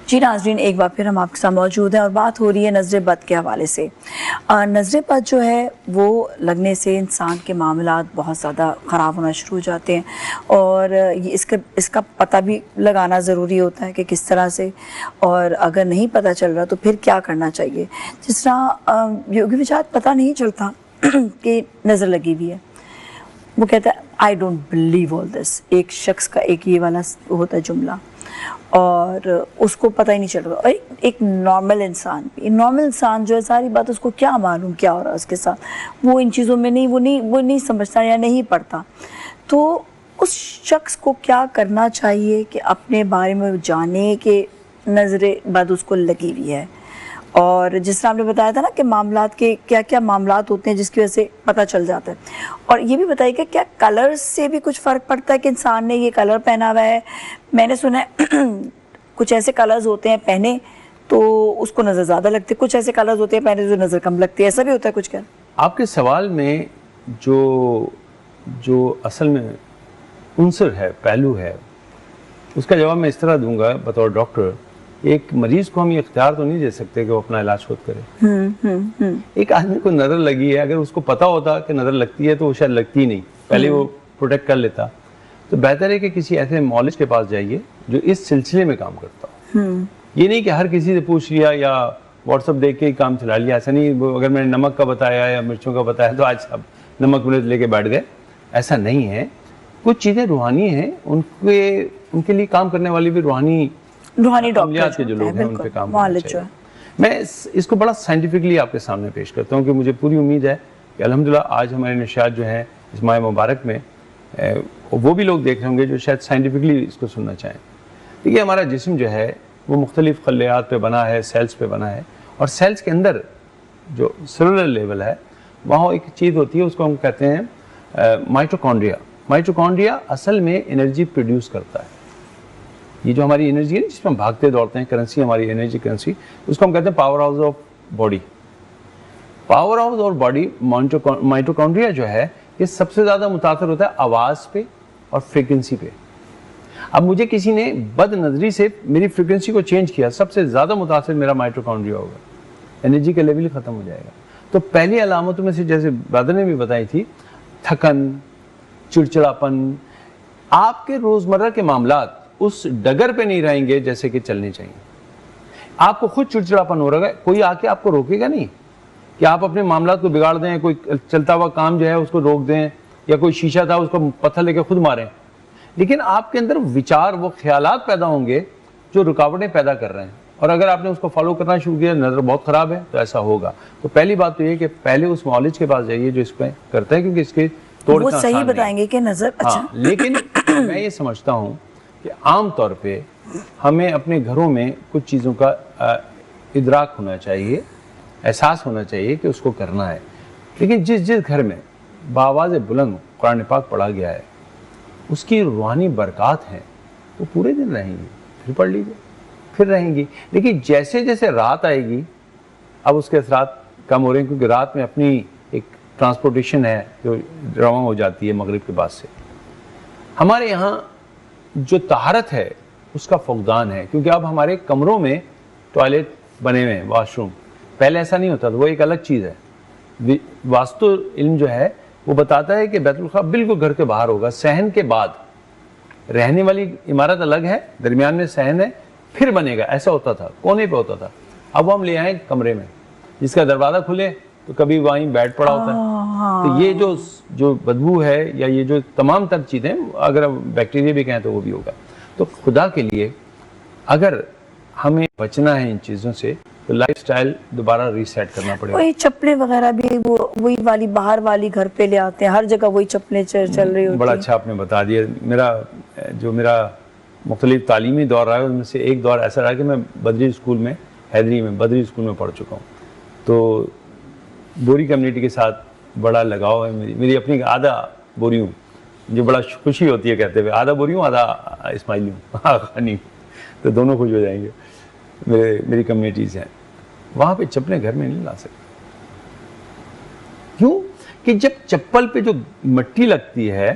जी नाज़रीन, एक बार फिर हम आपके साथ मौजूद हैं और बात हो रही है नज़र बद के हवाले से। नज़र बद जो है वो लगने से इंसान के मामलात बहुत ज़्यादा ख़राब होना शुरू हो जाते हैं और ये इसका पता भी लगाना ज़रूरी होता है कि किस तरह से, और अगर नहीं पता चल रहा तो फिर क्या करना चाहिए। जिस तरह योगी विचार पता नहीं चलता कि नज़र लगी हुई है, वो कहता है I don't believe all this. एक शख्स का एक ये वाला होता है जुमला, और उसको पता ही नहीं चल रहा। और एक नॉर्मल इंसान जो है, सारी बात उसको क्या मालूम क्या हो रहा है उसके साथ, वो इन चीज़ों में नहीं वो नहीं समझता या नहीं पढ़ता। तो उस शख्स को क्या करना चाहिए कि अपने बारे में जाने कि नज़र बद उसको लगी हुई है। और जिस तरह आपने बताया था ना कि मामलात के क्या क्या मामलात होते हैं जिसकी वजह से पता चल जाता है। और ये भी बताइए कि क्या कलर से भी कुछ फ़र्क पड़ता है कि इंसान ने ये कलर पहना हुआ है। मैंने सुना है कुछ ऐसे कलर्स होते हैं पहने तो उसको नज़र ज़्यादा लगती है, कुछ ऐसे कलर्स होते हैं पहने जो नज़र कम लगती है, ऐसा भी होता है कुछ। क्या आपके सवाल में जो असल में उनसर है, पहलू है, उसका जवाब मैं इस तरह दूंगा बतौर डॉक्टर। एक मरीज को हम ये इख्तियार तो नहीं दे सकते कि वो अपना इलाज खुद करे। एक आदमी को नज़र लगी है, अगर उसको पता होता कि नज़र लगती है तो वो शायद लगती ही नहीं, पहले वो प्रोटेक्ट कर लेता। तो बेहतर है कि किसी ऐसे मौलिज के पास जाइए जो इस सिलसिले में काम करता हो। ये नहीं कि हर किसी से पूछ लिया या व्हाट्सअप देख के ही काम चला लिया। ऐसा नहीं, अगर मैंने नमक का बताया या मिर्चों का बताया तो आज सब नमक मिर्च लेके बैठ गए, ऐसा नहीं है। कुछ चीज़ें रूहानी हैं, उनके लिए काम करने वाली भी रूहानी डॉक्टर के जो लोग हैं उन पे काम करना चाहिए। मैं इसको बड़ा साइंटिफिकली आपके सामने पेश करता हूँ कि मुझे पूरी उम्मीद है कि अल्हम्दुलिल्लाह आज हमारे नशियात जो हैं इस माह मुबारक में वो भी लोग देख रहे होंगे जो शायद साइंटिफिकली इसको सुनना चाहें। देखिए, हमारा जिस्म जो है वो मुख्तलिफ खलियात पे बना है, सेल्स पे बना है, और सेल्स के अंदर जो सेलुलर लेवल है वहाँ एक चीज़ होती है, उसको हम कहते हैं माइटोकॉन्ड्रिया। माइटोकॉन्ड्रिया असल में एनर्जी प्रोड्यूस करता है। ये जो हमारी एनर्जी है जिसमें हम भागते दौड़ते हैं, करेंसी हमारी एनर्जी करेंसी, उसको हम कहते हैं power house of body. Power house और बॉडी माइटोकॉन्ड्रिया जो है ये सबसे ज़्यादा मुतासर होता है आवाज़ पे और फ्रीक्वेंसी पे। अब मुझे किसी ने बद नजरी से मेरी फ्रीक्वेंसी को चेंज किया, सबसे ज़्यादा मुतासर मेरा माइटोकॉन्ड्रिया होगा, एनर्जी का लेवल ही ख़त्म हो जाएगा। तो पहली अलामतों में से जैसे ब्रदर ने भी बताई थी, थकन, चिड़चिड़ापन, आपके रोज़मर्रा के मामलात उस डगर पे नहीं रहेंगे जैसे कि चलने चाहिए। आपको खुद चिड़चिड़ापन हो रहा है, कोई आके आपको रोकेगा नहीं कि आप अपने मामलात को बिगाड़ दें, कोई चलता हुआ काम जो है उसको रोक दें, या कोई शीशा था उसको पत्थर लेके खुद मारें। लेकिन आपके अंदर विचार, वो ख्यालात पैदा होंगे जो रुकावटें पैदा कर रहे हैं, और अगर आपने उसको फॉलो करना शुरू किया, नज़र बहुत ख़राब है, तो ऐसा होगा। तो पहली बात तो ये कि पहले उस मौलिज के पास जाइए जो इस पर करता है, क्योंकि इसके तोड़ वो सही बताएंगे कि नज़र अच्छा। लेकिन मैं ये समझता हूँ कि आम तौर पे हमें अपने घरों में कुछ चीज़ों का इदराक होना चाहिए, एहसास होना चाहिए कि उसको करना है। लेकिन जिस घर में बावाज़ बुलंद कुरान पाक पढ़ा गया है, उसकी रूहानी बरक़ात हैं, वो पूरे दिन रहेंगी। फिर पढ़ लीजिए, फिर रहेंगी। लेकिन जैसे जैसे रात आएगी, अब उसके असरात कम हो रहे हैं, क्योंकि रात में अपनी एक ट्रांसपोर्टेशन है जो रवां हो जाती है मगरिब के बाद से। हमारे यहाँ जो तहारत है उसका फुकदान है, क्योंकि अब हमारे कमरों में टॉयलेट बने हुए हैं, वॉशरूम। पहले ऐसा नहीं होता था, वो एक अलग चीज़ है। वास्तु इल्म जो है वो बताता है कि बैतुल ख़ला बिल्कुल घर के बाहर होगा, सहन के बाद। रहने वाली इमारत अलग है, दरमियान में सहन है, फिर बनेगा। ऐसा होता था, कोने पे होता था। अब हम ले आए कमरे में, जिसका दरवाज़ा खुले तो कभी वहीं बेड पड़ा होता है। तो ये जो बदबू है या ये जो तमाम तर चीज़ें, अगर अब बैक्टीरिया भी कहें तो वो भी होगा। तो खुदा के लिए अगर हमें बचना है इन चीज़ों से, तो लाइफस्टाइल दोबारा रीसेट करना पड़ेगा। वही चप्पलें वगैरह भी वही वाली बाहर वाली घर पे ले आते हैं, हर जगह वही चप्पलें चल रही होती। बड़ा अच्छा आपने बता दिया। मेरा मुख्तलिफ तालीमी दौर रहा है, उनमें से एक दौर ऐसा रहा कि मैं बदरी स्कूल में, हैदरी में बदरी स्कूल में पढ़ चुका हूँ। तो बोरी कम्युनिटी के साथ बड़ा लगाव है मेरी अपनी। आधा बोरी हूँ, जो बड़ा खुशी होती है कहते हुए, आधा बोरी हूँ आधा इस्माइली हूँ, खानी, तो दोनों खुश हो जाएंगे। मेरी कम्युनिटीज़ हैं, वहाँ पे चप्पलें घर में नहीं ला सकते। क्यों? कि जब चप्पल पे जो मिट्टी लगती है,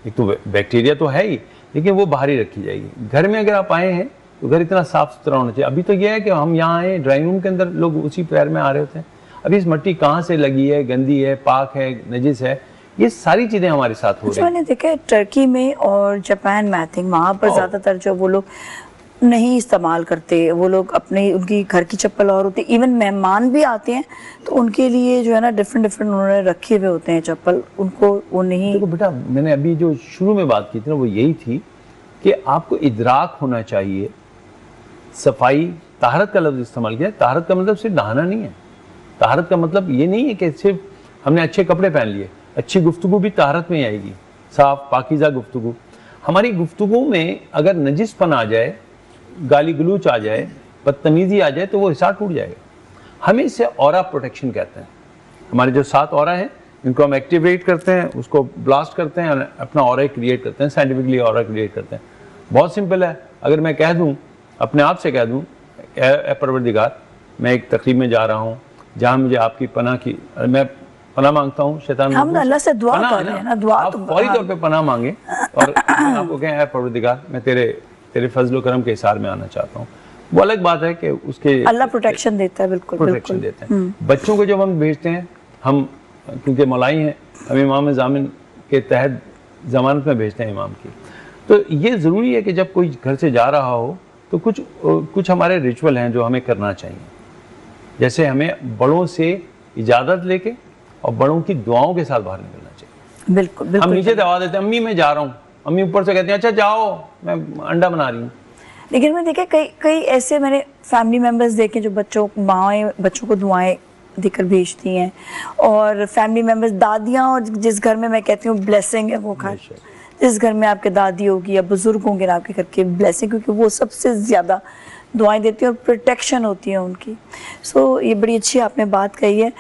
एक तो बैक्टीरिया तो है ही, लेकिन वो बाहर ही रखी जाएगी। घर में अगर आप आए हैं तो घर इतना साफ सुथरा होना चाहिए। अभी तो ये है कि हम यहाँ आए, ड्राइंग रूम के अंदर लोग उसी पैर में आ रहे होते हैं। अभी इस मिट्टी कहाँ से लगी है, गंदी है, पाक है, नजिस है, ये सारी चीजें हमारे साथ हो रही हैं। मैंने देखा है टर्की में और जापान में, आई थिंक वहाँ पर ज़्यादातर जो वो लोग नहीं इस्तेमाल करते, वो लोग अपने उनकी घर की चप्पल और होती है। इवन मेहमान भी आते हैं तो उनके लिए जो है ना डिफरेंट उन्होंने रखे हुए होते हैं चप्पल, उनको वो नहीं। देखो बेटा, मैंने अभी जो शुरू में बात की थी ना वो यही थी कि आपको इदराक होना चाहिए। सफाई, ताहरत का लफ्ज़ इस्तेमाल किया। ताहरत का मतलब सिर्फ नहाना नहीं है। ताहरत का मतलब ये नहीं है कि सिर्फ हमने अच्छे कपड़े पहन लिए। अच्छी गुफ्तगू भी ताहरत में आएगी, साफ पाकीज़ा गुफ्तगू। हमारी गुफ्तगू में अगर नजिसपन आ जाए, गाली गलूच आ जाए, बदतमीज़ी आ जाए, तो वो हिसाब टूट जाएगा। हमें इसे ऑरा प्रोटेक्शन कहते हैं। हमारे जो 7 ऑरा हैं इनको हम एक्टिवेट करते हैं, उसको ब्लास्ट करते हैं, अपना ऑरा क्रिएट करते हैं, साइंटिफिकली ऑरा क्रिएट करते हैं। बहुत सिंपल है। अगर मैं कह दूं, अपने आप से कह दूं, ए परवरदिगार, मैं एक तकरीब में जा रहा हूँ जहाँ मुझे आपकी पनाह की, मैं पनाह मांगता हूँ शैतान। हम अल्लाह से दुआ कर रहे हैं ना, दुआ आप फौरी तौर पे पनाह मांगे और आपको कहें, ए परवरदिगार, मैं तेरे फजल करम के हिसार में आना चाहता हूँ। वो अलग बात है कि उसके अल्लाह प्रोटेक्शन देता है। बिल्कुल प्रोटेक्शन देते हैं। बच्चों को जब हम भेजते हैं, हम क्योंकि मलाई हैं, हम इमाम ज़ामिन के तहत ज़मानत में भेजते हैं इमाम की। तो ये ज़रूरी है कि जब कोई घर से जा रहा हो तो कुछ हमारे रिचुअल हैं जो हमें करना चाहिए। जैसे हमें बड़ों से इजाज़त लेके और बड़ों की दुआओं के साथ बाहर निकलना चाहिए। बिल्कुल। हम नीचे दबा देते हैं, अम्मी मैं जा रहा हूँ, अम्मी ऊपर से कहती हैं अच्छा जाओ, मैं अंडा बना रही हूँ। लेकिन मैं देखे कई ऐसे मैंने फैमिली मेम्बर्स देखे जो माएँ बच्चों को दुआएं देकर भेजती हैं, और फैमिली मेम्बर्स, दादियाँ, और जिस घर में मैं कहती हूँ ब्लेसिंग है वो घर, जिस घर में आपके दादी होगी या बुजुर्ग होंगे ना आपके घर के, ब्लेसिंग, क्योंकि वो सबसे ज़्यादा दुआएं देती हैं और प्रोटेक्शन होती है उनकी। सो ये बड़ी अच्छी आपने बात कही है।